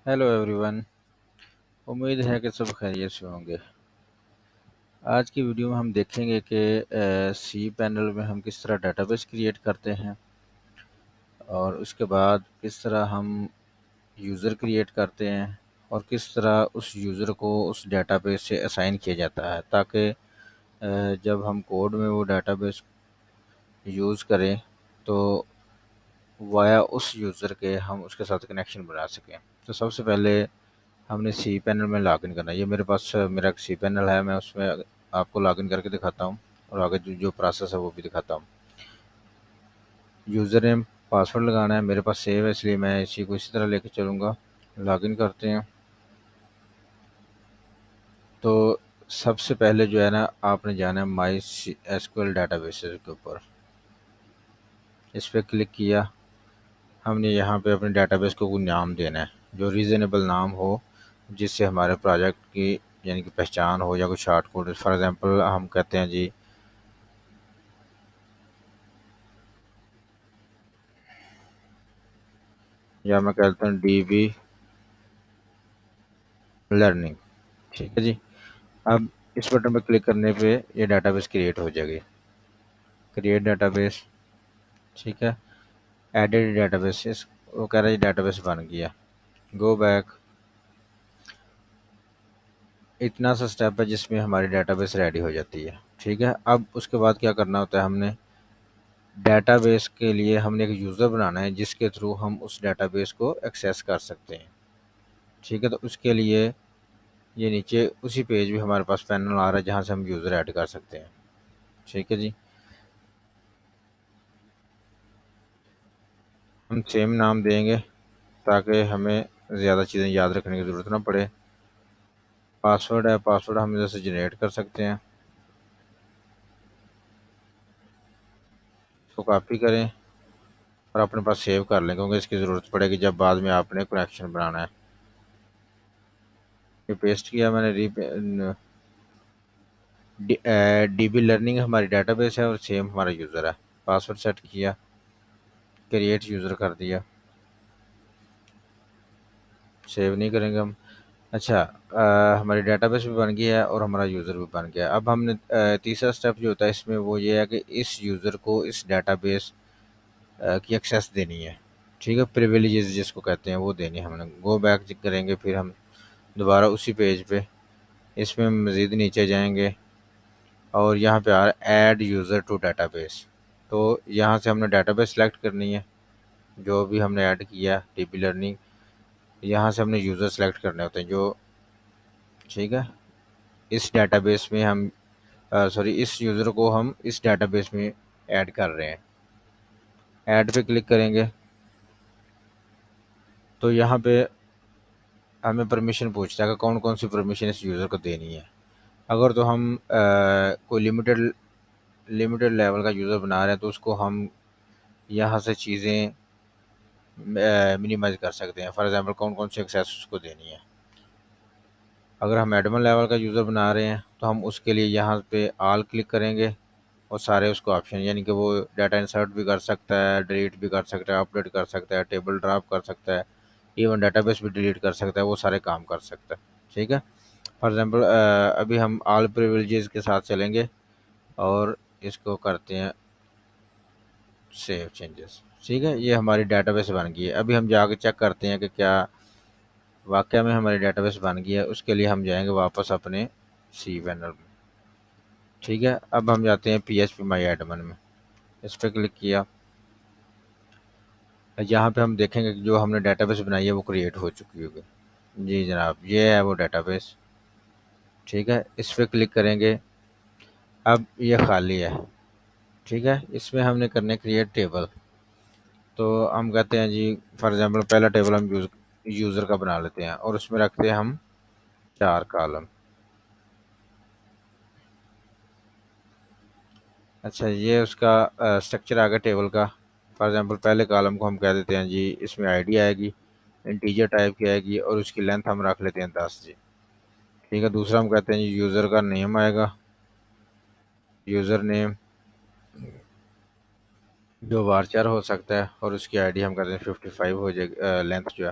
Hello everyone. उम्मीद है कि सब खैरियत से होंगे। आज की वीडियो में हम देखेंगे कि सी पैनल में हम किस तरह डेटाबेस क्रिएट करते हैं और उसके बाद किस तरह हम यूज़र क्रिएट करते हैं और किस तरह उस यूज़र को उस डेटाबेस से असाइन किया जाता है ताकि जब हम कोड में वो डेटाबेस यूज़ करें तो वाया उस यूज़र के हम उसके साथ कनेक्शन बना सकें। तो सबसे पहले हमने सी पैनल में लॉगिन करना है। ये मेरे पास मेरा एक सी पैनल है, मैं उसमें आपको लॉगिन करके दिखाता हूँ और आगे जो प्रोसेस है वो भी दिखाता हूँ। यूज़र नेम पासवर्ड लगाना है, मेरे पास सेव है इसलिए मैं इसी को इसी तरह लेके चलूँगा। लॉगिन करते हैं। तो सबसे पहले जो है ना, आपने जाना है माई एसक्यूएल डेटाबेसेस के ऊपर। इस पर क्लिक किया। हमने यहाँ पे अपने डेटाबेस को कोई नाम देना है जो रीज़नेबल नाम हो, जिससे हमारे प्रोजेक्ट की यानी कि पहचान हो, या कोई शॉर्ट कोड। फॉर एग्जांपल हम कहते हैं जी, या मैं कहता हूँ डीबी लर्निंग। ठीक है जी। अब इस बटन पर क्लिक करने पे ये डेटाबेस क्रिएट हो जाएगी। Create database. ठीक है। एडिट डेटाबेस, वो कह रहा है डेटाबेस बन गया। Go back. इतना सा स्टेप है जिसमें हमारी डेटाबेस रेडी हो जाती है। ठीक है। अब उसके बाद क्या करना होता है, हमने डेटाबेस के लिए हमने एक यूज़र बनाना है जिसके थ्रू हम उस डेटाबेस को एक्सेस कर सकते हैं। ठीक है। तो उसके लिए ये नीचे उसी पेज पे हमारे पास पैनल आ रहा है जहाँ से हम यूज़र ऐड कर सकते हैं। ठीक है जी। हम सेम नाम देंगे ताकि हमें ज़्यादा चीज़ें याद रखने की ज़रूरत ना पड़े। पासवर्ड है, पासवर्ड हम इधर से जनरेट कर सकते हैं। इसको कॉपी करें और अपने पास सेव कर लें, क्योंकि इसकी ज़रूरत पड़ेगी जब बाद में आपने कनेक्शन बनाना है। ये पेस्ट किया मैंने। डीबी लर्निंग हमारी डेटाबेस है और सेम हमारा यूज़र है। पासवर्ड सेट किया, क्रिएट यूज़र कर दिया। सेव नहीं करेंगे हम। अच्छा, हमारी डेटाबेस भी बन गया है और हमारा यूज़र भी बन गया है। अब हमने तीसरा स्टेप जो होता है इसमें वो ये है कि इस यूज़र को इस डेटाबेस की एक्सेस देनी है। ठीक है। प्रिविलेजेस जिसको कहते हैं वो देनी है हमने। गो बैक करेंगे, फिर हम दोबारा उसी पेज पे इसमें मज़ीद नीचे जाएंगे और यहाँ पे आ रहा है ऐड यूज़र टू डेटाबेस। तो यहाँ से हमने डेटाबेस सेलेक्ट करनी है जो भी हमने ऐड किया डीबी लर्निंग। यहाँ से हमने यूज़र सेलेक्ट करने होते हैं जो, ठीक है, इस डेटाबेस में हम सॉरी इस यूज़र को हम इस डेटाबेस में ऐड कर रहे हैं। ऐड पे क्लिक करेंगे तो यहाँ पे हमें परमिशन पूछता है कि कौन कौन सी परमिशन इस यूज़र को देनी है। अगर तो हम कोई लिमिटेड लेवल का यूज़र बना रहे हैं तो उसको हम यहाँ से चीज़ें मिनिमाइज कर सकते हैं। फॉर एग्जांपल कौन कौन सी एक्सेस उसको देनी है। अगर हम एडमिन लेवल का यूज़र बना रहे हैं तो हम उसके लिए यहाँ पे ऑल क्लिक करेंगे और सारे उसको ऑप्शन, यानी कि वो डाटा इंसर्ट भी कर सकता है, डिलीट भी कर सकता है, अपडेट कर सकता है, टेबल ड्रॉप कर सकता है, इवन डेटाबेस भी डिलीट कर सकता है, वो सारे काम कर सकता है। ठीक है। फॉर एग्जांपल अभी हम ऑल प्रिविलेजेस के साथ चलेंगे और इसको करते हैं सेव चेंजेस। ठीक है। ये हमारी डेटाबेस बन गई है। अभी हम जाके चेक करते हैं कि क्या वाकई में हमारी डेटाबेस बन गई है। उसके लिए हम जाएंगे वापस अपने सी पैनल में। ठीक है। अब हम जाते हैं PHP माई एडमिन में। इस पर क्लिक किया। यहाँ पे हम देखेंगे कि जो हमने डेटाबेस बनाई है वो क्रिएट हो चुकी होगी। जी जनाब, ये है वो डेटाबेस। ठीक है। इस पर क्लिक करेंगे। अब ये खाली है। ठीक है। इसमें हमने करने क्रिएट टेबल। तो हम कहते हैं जी, फॉर एग्जांपल पहला टेबल हम यूज़र का बना लेते हैं और उसमें रखते हैं हम 4 कॉलम। अच्छा, ये उसका स्ट्रक्चर आ गया टेबल का। फॉर एग्जांपल पहले कॉलम को हम कह देते हैं जी इसमें आईडी आएगी, इंटीजर टाइप की आएगी और उसकी लेंथ हम रख लेते हैं 10 जी। ठीक है। दूसरा हम कहते हैं जी यूज़र का नेम आएगा, यूज़र नेम जो वारचार हो सकता है, और उसकी आईडी हम कहते हैं 55 हो जाएगी लेंथ जो है।